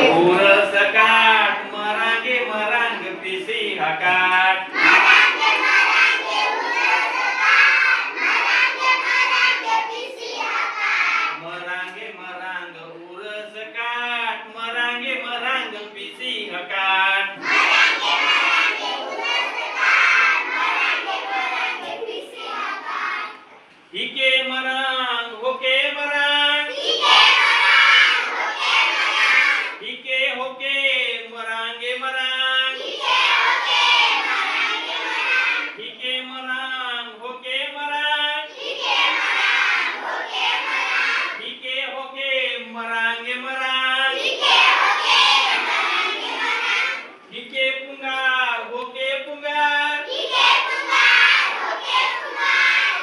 उरस काट मरांगे मरांग पिसी हकाट मरांगे मरांग उरस काट मरांगे मरांग पिसी हकाट हिके मरांग होके मरांग हिके होके मरांगे मरांग हिके मरांग होके मरांग हिके होके मरांगे मरांग हिके पुंगार होके पुंगार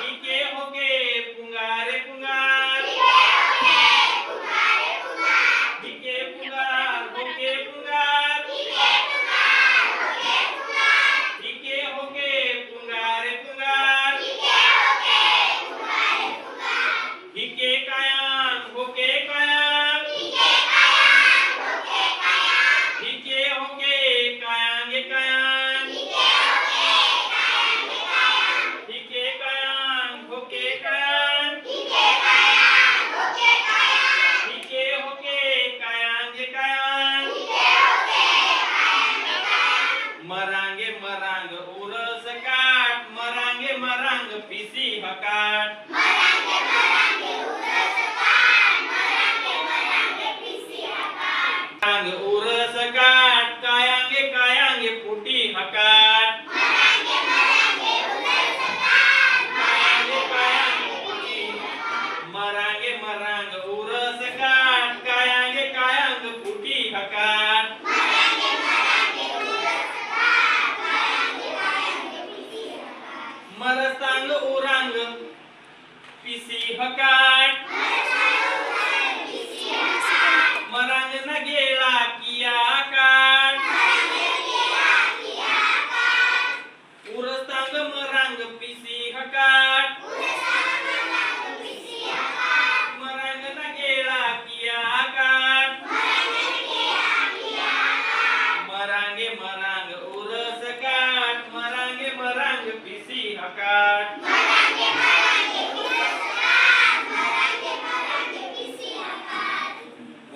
हिके होके पुंगारे पुंगार हिके पुंगार होके पुंगार हिके होके पुंगारे पुंगार हिके कायान होके कायान हिके होके कायांगे कायान हिके कायान होके कायान हिके होके कायांगे कायान मरांगे मरांग उरस काट मरांगे मरांग पिसी हकाट मरांग उरस काट कायांगे कायांगे पुटी हकाट कायांगे कायांगे पुटी मरांगे मरांग उरस काट कायांगे कायांग पुटी हकाट मरसांग उरांग पिसी हकाट मरांग न गेला किया काट उरसांग मरांग पिसी हकाट मरांग न गेला किया काट मरांगे मरांग उरस काट मरांगे मरांग पिसी हकाट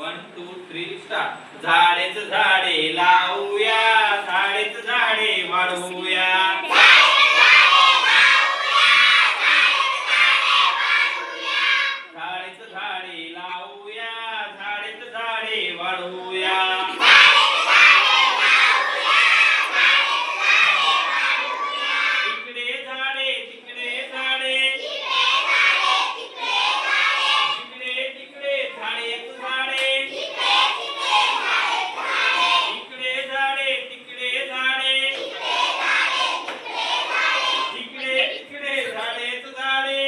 1 2 3 स्टार्ट झाडेच झाडे लावूया झाडेच झाडे वाढवूया झाडेच झाडे लावूया झाडेच झाडे वाढवूया इकडे झाडे तिकडे झाडे इकडे तिकडे झाडेच झाडे इकडे झाडे तिकडे झाडे इकडे तिकडे झाडेच झाडे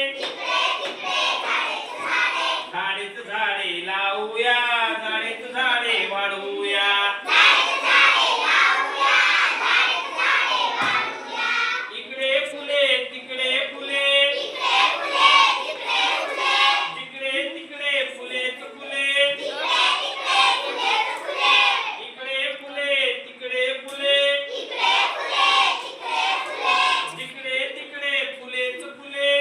झाडेच झाडे लावूया झाडेच झाडे वाढवूया इकडे फुले तिकडे फुले तिकडे तिकडे फुलेच फुले इकडे फुले तिकडे फुले तिकडे तिकडे फुलेच फुले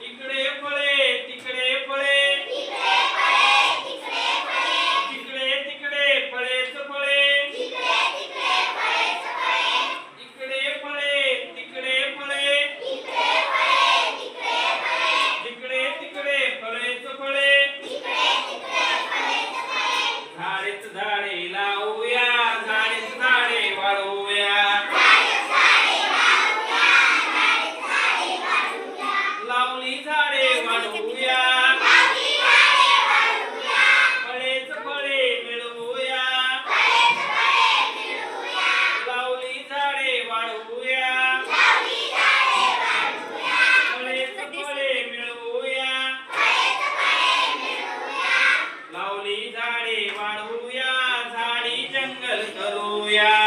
इकडे फळे तिकडे फळे तिकडे तिकडे फळेच फळे इकडे फळे तिकडे फळे तिकडे तिकडे फळेच फळे झाडेच झाडे लावूया झाडेच झाडे वाढवूया लावली झाडे वाढवूया फळेच फळे मिळवूया लावली झाडे वाढवूया फळेच फळे मिळवूया लावली झाडे वाढवूया झाडी जंगल करूया